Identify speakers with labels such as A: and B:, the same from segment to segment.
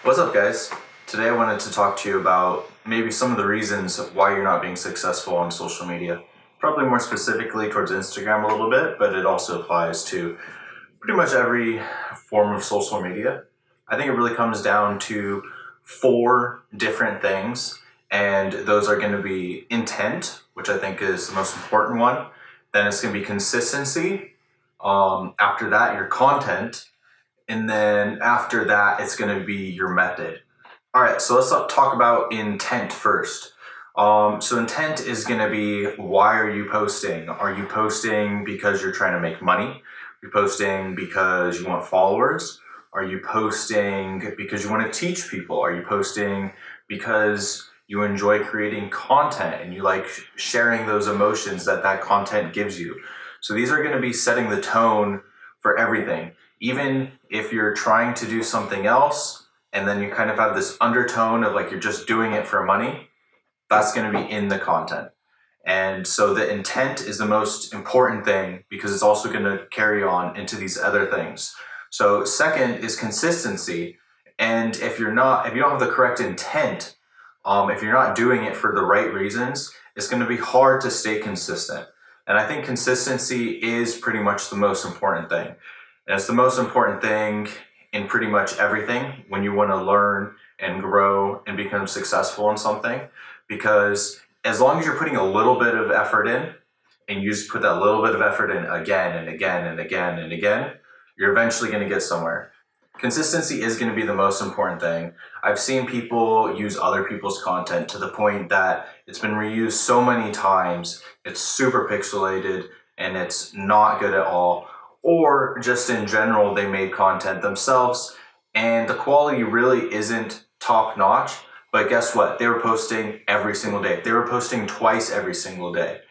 A: What's up, guys? Today I wanted to talk to you about maybe some of the reasons why you're not being successful on social media. Probably more specifically towards Instagram a little bit, but it also applies to pretty much every form of social media. I think it really comes down to four different things, and those are going to be intent, which I think is the most important one. Then it's going to be consistency. After that, your content, and then after that, it's going to be your method. All right, so let's talk about intent first. So intent is going to be, why are you posting? Are you posting because you're trying to make money? Are you posting because you want followers? Are you posting because you want to teach people? Are you posting because you enjoy creating content and you like sharing those emotions that content gives you? So these are going to be setting the tone for everything. Even if you're trying to do something else and then you kind of have this undertone of like you're just doing it for money, that's going to be in the content. And so the intent is the most important thing because it's also going to carry on into these other things. So second is consistency. And if you don't have the correct intent, if you're not doing it for the right reasons, it's going to be hard to stay consistent. And I think consistency is pretty much the most important thing. And it's the most important thing in pretty much everything when you want to learn and grow and become successful in something. Because as long as you're putting a little bit of effort in, and you just put that little bit of effort in again and again and again and again, you're eventually going to get somewhere. Consistency is going to be the most important thing. I've seen people use other people's content to the point that it's been reused so many times, it's super pixelated, and it's not good at all. Or just in general, they made content themselves, and the quality really isn't top notch. But guess what? They were posting every single day. They were posting twice every single day.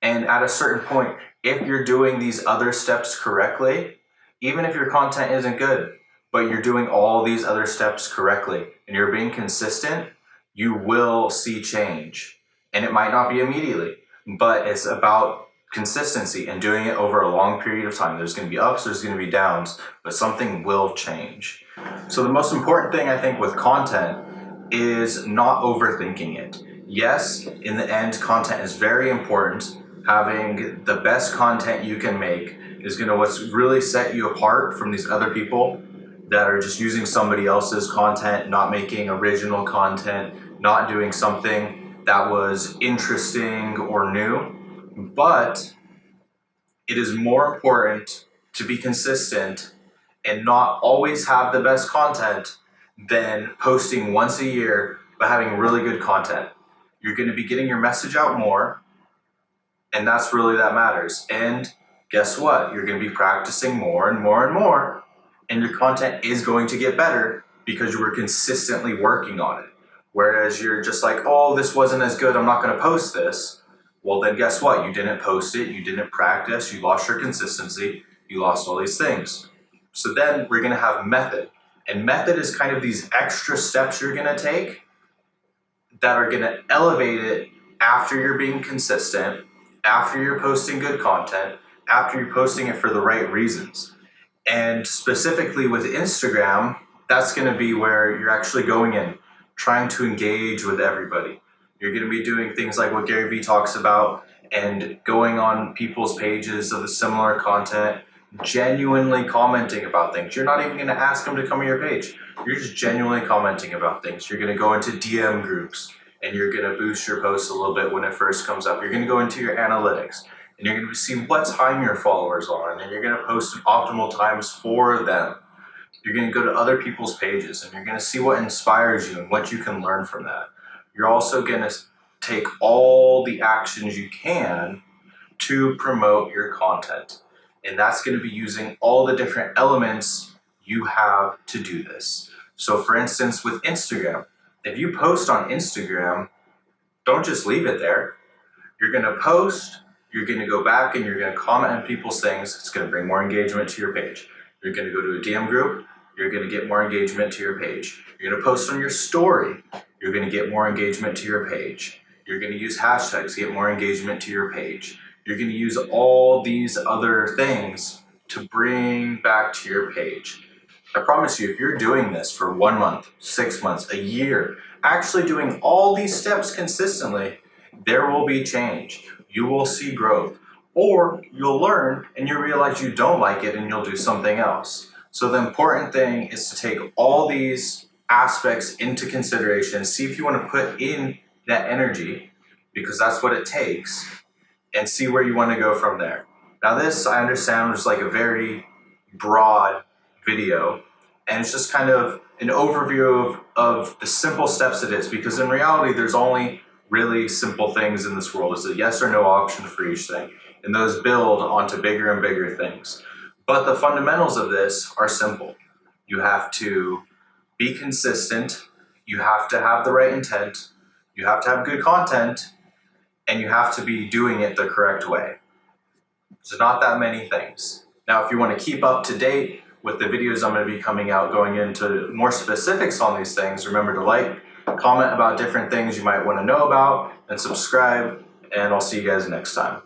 A: And at a certain point, if you're doing these other steps correctly, even if your content isn't good, but you're doing all these other steps correctly and you're being consistent, you will see change. And it might not be immediately, but it's about consistency and doing it over a long period of time. There's going to be ups, there's going to be downs, but something will change. So the most important thing I think with content is not overthinking it. Yes, in the end, content is very important. Having the best content you can make is going to what's really set you apart from these other people that are just using somebody else's content, not making original content, not doing something that was interesting or new. But it is more important to be consistent and not always have the best content than posting once a year but having really good content. You're going to be getting your message out more, and that's really that matters. And guess what? You're going to be practicing more and more and more, and your content is going to get better because you were consistently working on it. Whereas you're just like, oh, this wasn't as good, I'm not going to post this. Well, then guess what? You didn't post it, you didn't practice, you lost your consistency, you lost all these things. So then we're going to have method. And method is kind of these extra steps you're going to take that are going to elevate it after you're being consistent, after you're posting good content, after you're posting it for the right reasons. And specifically with Instagram, that's going to be where you're actually going in, trying to engage with everybody. You're going to be doing things like what Gary Vee talks about and going on people's pages of the similar content, genuinely commenting about things. You're not even going to ask them to come to your page. You're just genuinely commenting about things. You're going to go into DM groups and you're going to boost your post a little bit when it first comes up. You're going to go into your analytics and you're going to see what time your followers are, and you're going to post at optimal times for them. You're going to go to other people's pages and you're going to see what inspires you and what you can learn from that. You're also going to take all the actions you can to promote your content. And that's going to be using all the different elements you have to do this. So for instance, with Instagram, if you post on Instagram, don't just leave it there. You're going to post, you're going to go back and you're going to comment on people's things. It's going to bring more engagement to your page. You're going to go to a DM group, you're going to get more engagement to your page. You're going to post on your story, you're going to get more engagement to your page. You're going to use hashtags to get more engagement to your page. You're going to use all these other things to bring back to your page. I promise you, if you're doing this for 1 month, 6 months, a year, actually doing all these steps consistently, there will be change. You will see growth. Or you'll learn and you realize you don't like it and you'll do something else. So the important thing is to take all these aspects into consideration, see if you want to put in that energy, because that's what it takes, and see where you want to go from there. Now this, I understand, was like a very broad video, and it's just kind of an overview of the simple steps it is, because in reality there's only really simple things in this world. It's a yes or no option for each thing, and those build onto bigger and bigger things. But the fundamentals of this are simple. You have to be consistent, you have to have the right intent, you have to have good content, and you have to be doing it the correct way. There's not that many things. Now, if you want to keep up to date with the videos I'm going to be coming out going into more specifics on these things, remember to like, comment about different things you might want to know about, and subscribe, and I'll see you guys next time.